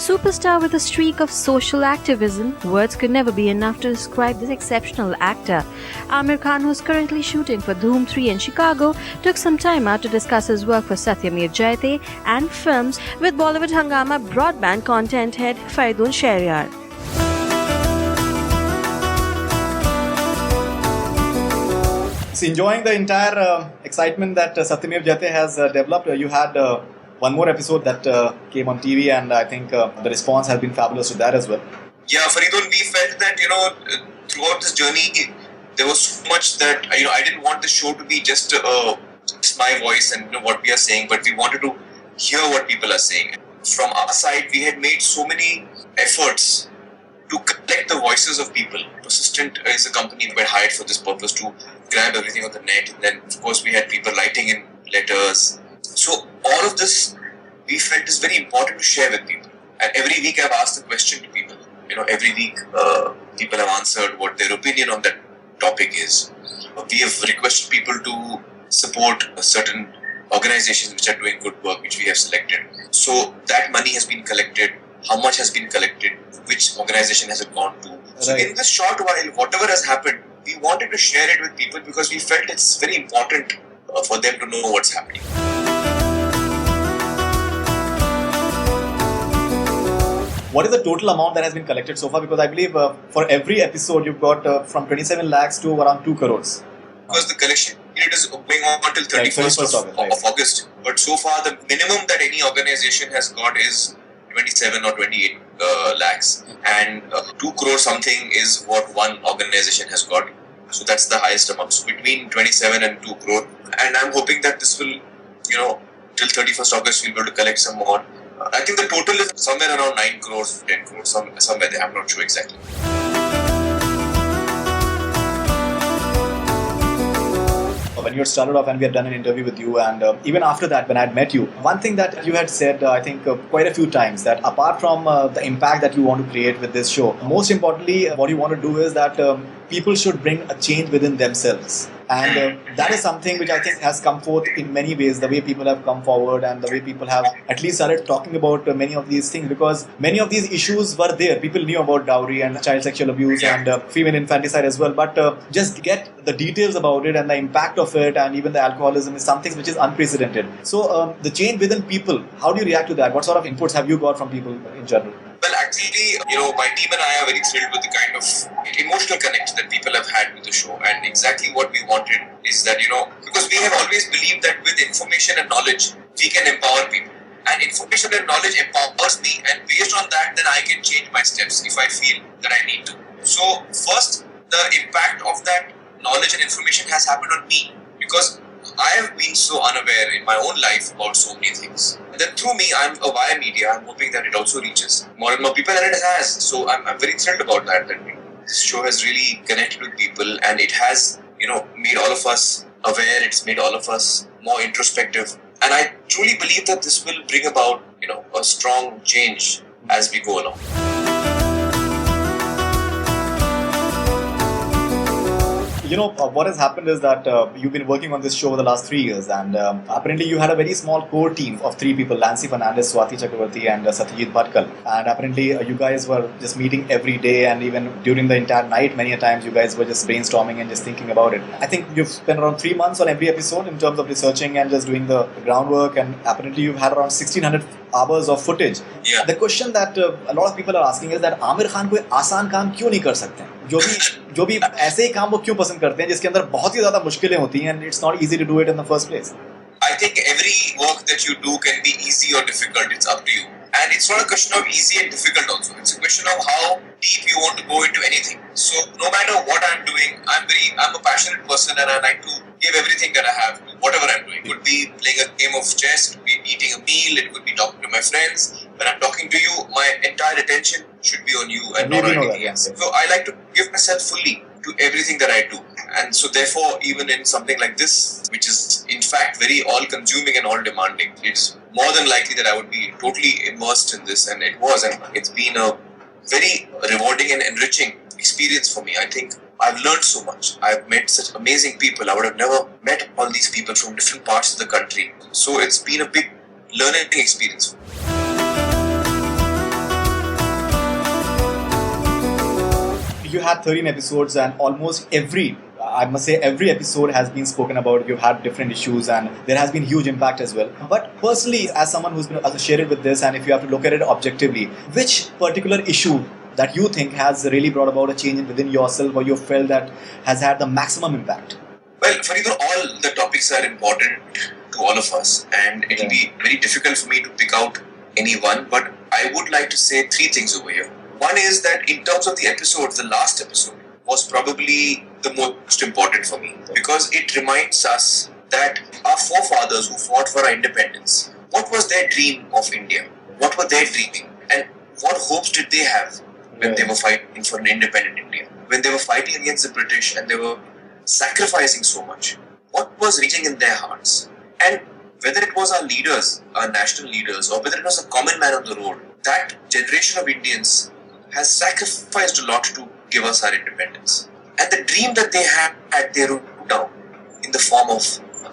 superstar with a streak of social activism, words could never be enough to describe this exceptional actor. Aamir Khan, who's currently shooting for Dhoom 3 in Chicago, took some time out to discuss his work for Satyamev Jayate and films with Bollywood Hungama Broadband content head Faridoon Shahryar. So enjoying the entire excitement that Satyamev Jayate has developed. You had one more episode that came on TV, and I think the response has been fabulous to that as well. Yeah, Faridoon, we felt that, throughout this journey, there was so much that, I didn't want the show to be just my voice and what we are saying, but we wanted to hear what people are saying. From our side, we had made so many efforts to collect the voices of people. Persistent is a company we had hired for this purpose to grab everything on the net. And then, of course, we had people writing in letters. So all of this, we felt is very important to share with people. And every week I've asked the question to people. Every week people have answered what their opinion on that topic is. We have requested people to support certain organizations which are doing good work, which we have selected. So that money has been collected. How much has been collected? Which organization has it gone to? So in this short while, whatever has happened, we wanted to share it with people because we felt it's very important for them to know what's happening. What is the total amount that has been collected so far? Because I believe for every episode you've got from 27 lakhs to around 2 crores. Because the collection period is going on until 31st of August. But so far the minimum that any organization has got is 27 or 28 lakhs. And 2 crore something is what one organization has got. So that's the highest amount. So between 27 and 2 crore. And I'm hoping that this will, till 31st August we'll be able to collect some more. I think the total is somewhere around 9 crores, 10 crores, somewhere there. I'm not sure exactly. When you had started off and we had done an interview with you, and even after that when I had met you, one thing that you had said I think quite a few times, that apart from the impact that you want to create with this show, most importantly what you want to do is that people should bring a change within themselves. And that is something which I think has come forth in many ways, the way people have come forward and the way people have at least started talking about many of these things, because many of these issues were there. People knew about dowry and child sexual abuse and female infanticide as well, but just get the details about it and the impact of it and even the alcoholism is something which is unprecedented. So the change within people, how do you react to that? What sort of inputs have you got from people in general? Well, actually, my team and I are very thrilled with the kind of emotional connect that people have had with the show. And exactly what we wanted is that, because we have always believed that with information and knowledge, we can empower people. And information and knowledge empowers me. And based on that, then I can change my steps if I feel that I need to. So first, the impact of that knowledge and information has happened on me. Because I have been so unaware in my own life about so many things. And then through me, I'm via media, I'm hoping that it also reaches more and more people, and it has. So I'm very thrilled about that this show has really connected with people, and it has, made all of us aware, it's made all of us more introspective. And I truly believe that this will bring about, a strong change as we go along. What has happened is that you've been working on this show over the last 3 years, and apparently you had a very small core team of 3 people, Nancy Fernandez, Swati Chakravarti and Satyajit Bhatkal. And apparently you guys were just meeting every day, and even during the entire night, many a times you guys were just brainstorming and just thinking about it. I think you've spent around 3 months on every episode in terms of researching and just doing the groundwork, and apparently you've had around 1600 hours of footage. Yeah. The question that a lot of people are asking is that Aamir Khan कोई आसान काम क्यों नहीं कर सकते हैं? जो भी ऐसे ही काम वो क्यों पसंद करते हैं जिसके अंदर बहुत ही ज़्यादा मुश्किलें होती हैं, and it's not easy to do it in the first place. I think every work that you do can be easy or difficult. It's up to you. And it's not a question of easy and difficult also. It's a question of how deep you want to go into anything. So no matter what I'm doing, I'm a passionate person and I like to give everything that I have to whatever I'm doing. It could be playing a game of chess, it could be eating a meal, it could be talking to my friends. When I'm talking to you, my entire attention should be on you and not on anything else. So I like to give myself fully to everything that I do. And so therefore, even in something like this, which is in fact very all-consuming and all-demanding, it's more than likely that I would be totally immersed in this, and it was, and it's been a very rewarding and enriching experience for me. I think I've learned so much. I've met such amazing people. I would have never met all these people from different parts of the country. So it's been a big learning experience. had 13 episodes, and almost I must say every episode has been spoken about. You've had different issues and there has been huge impact as well. But personally, as someone who's been associated with this, and if you have to look at it objectively, which particular issue that you think has really brought about a change within yourself, or you felt that has had the maximum impact? Well, Faridoon, all the topics are important to all of us, and it will be very difficult for me to pick out any one, but I would like to say three things over here. One is that in terms of the episode, the last episode was probably the most important for me, because it reminds us that our forefathers who fought for our independence, what was their dream of India? What were they dreaming? And what hopes did they have when they were fighting for an independent India? When they were fighting against the British and they were sacrificing so much, what was reaching in their hearts? And whether it was our leaders, our national leaders, or whether it was a common man on the road, that generation of Indians has sacrificed a lot to give us our independence. And the dream that they had, they wrote down in the form of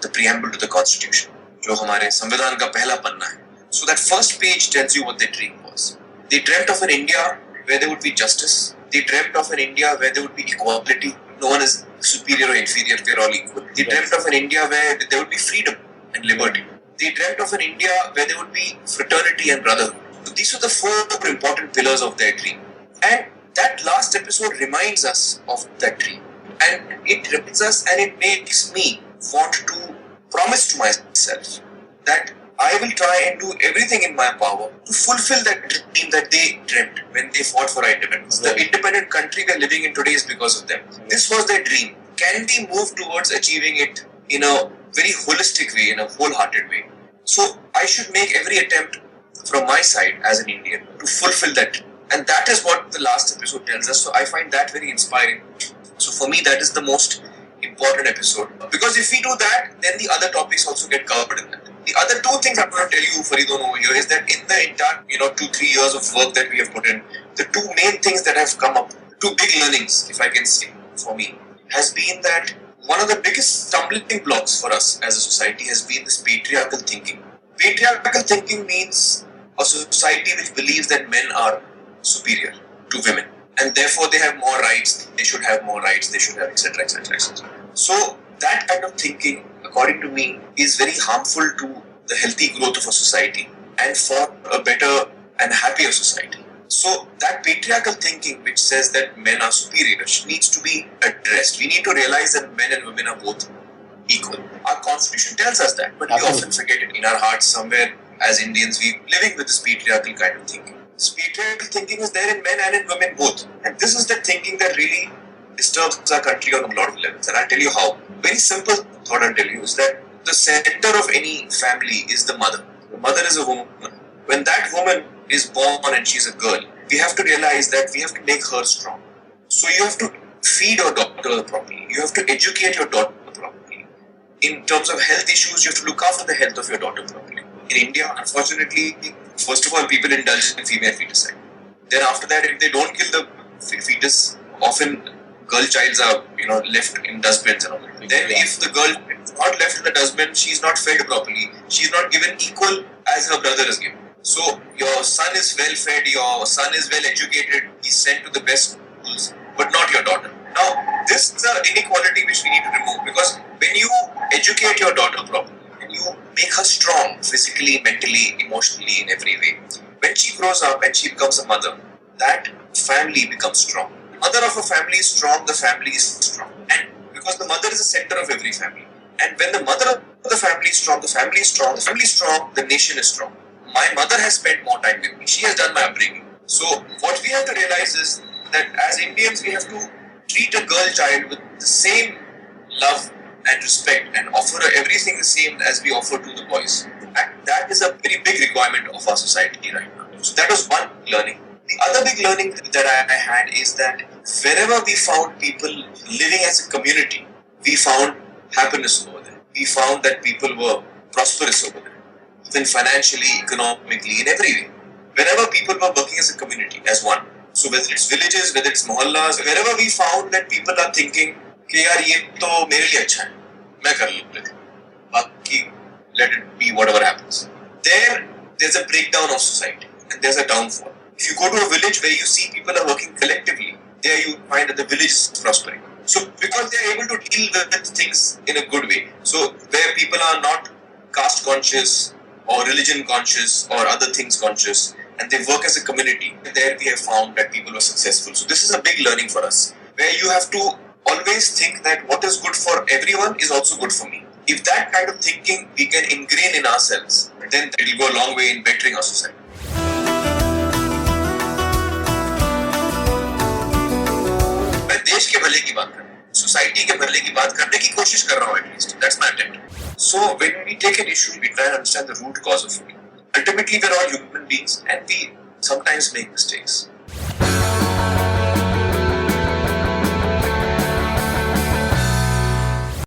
the preamble to the Constitution, जो हमारे संविधान का पहला पन्ना है. So that first page tells you what their dream was. They dreamt of an India where there would be justice. They dreamt of an India where there would be equality. No one is superior or inferior, we're all equal. They dreamt of an India where there would be freedom and liberty. They dreamt of an India where there would be fraternity and brotherhood. So these were the four important pillars of their dream. And that last episode reminds us of that dream. And it reminds us, and it makes me want to promise to myself that I will try and do everything in my power to fulfill that dream that they dreamt when they fought for our independence. The independent country we are living in today is because of them. This was their dream. Can we move towards achieving it in a very holistic way, in a wholehearted way? So I should make every attempt from my side as an Indian to fulfill that dream. And that is what the last episode tells us. So I find that very inspiring. So for me, that is the most important episode. Because if we do that, then the other topics also get covered in that. The other two things I'm going to tell you, Faridoon, over here is that in the entire 2-3 years of work that we have put in, the two main things that have come up, two big learnings, if I can say, for me, has been that one of the biggest stumbling blocks for us as a society has been this patriarchal thinking. Patriarchal thinking means a society which believes that men are superior to women, and therefore they have more rights, they should have more rights, they should have etc. etc. etc. So that kind of thinking, according to me, is very harmful to the healthy growth of a society and for a better and happier society. So that patriarchal thinking which says that men are superior needs to be addressed. We need to realize that men and women are both equal. Our constitution tells us that, but we often forget it. In our hearts somewhere as Indians, we're living with this patriarchal kind of thinking. This patriarchal thinking is there in men and in women both. And this is the thinking that really disturbs our country on a lot of levels. And I'll tell you how. Very simple thought I'll tell you is that the center of any family is the mother. The mother is a woman. When that woman is born and she's a girl, we have to realize that we have to make her strong. So you have to feed your daughter properly. You have to educate your daughter properly. In terms of health issues, you have to look after the health of your daughter properly. In India, unfortunately, first of all, people indulge in female feticide. Then after that, if they don't kill the fetus, often girl childs are left in dustbins and all that. Then if the girl is not left in the dustbin, she's not fed properly. She's not given equal as her brother is given. So your son is well fed, your son is well educated, he's sent to the best schools, but not your daughter. Now, this is an inequality which we need to remove, because when you educate your daughter properly, when you make her strong physically, mentally, emotionally, in every way, when she grows up and she becomes a mother, that family becomes strong. The mother of a family is strong, the family is strong. And because the mother is the center of every family. And when the mother of the family is strong, the family is strong, the family is strong, the nation is strong. My mother has spent more time with me. She has done my upbringing. So what we have to realize is that as Indians, we have to treat a girl child with the same love and respect and offer her everything the same as we offer to the boys. And that is a very big requirement of our society right now. So that was one learning. The other big learning that I had is that wherever we found people living as a community, we found happiness over there. We found that people were prosperous over there. Even financially, economically, in every way. Wherever people were working as a community, as one. So whether it's villages, whether it's mohallas, wherever we found that people are thinking, कि यार ये तो मेरे लिए अच्छा है, मैं कर लेता हूँ, बाकी let it be whatever happens. There's a breakdown of society and there's a downfall. If you go to a village where you see people are working collectively, there you find that the village is prospering. So because they are able to deal with things in a good way. So where people are not caste conscious or religion conscious or other things conscious, and they work as a community, there we have found that people are successful. So this is a big learning for us, where you have to always think that what is good for everyone is also good for me. If that kind of thinking we can ingrain in ourselves, then it will go a long way in bettering our society. मैं देश के भले की बात कर रहा हूँ, society के भले की बात करने की कोशिश कर रहा हूँ at least. That's my attempt. So when we take an issue, we try and understand the root cause of it. Ultimately, we're all human beings and we sometimes make mistakes.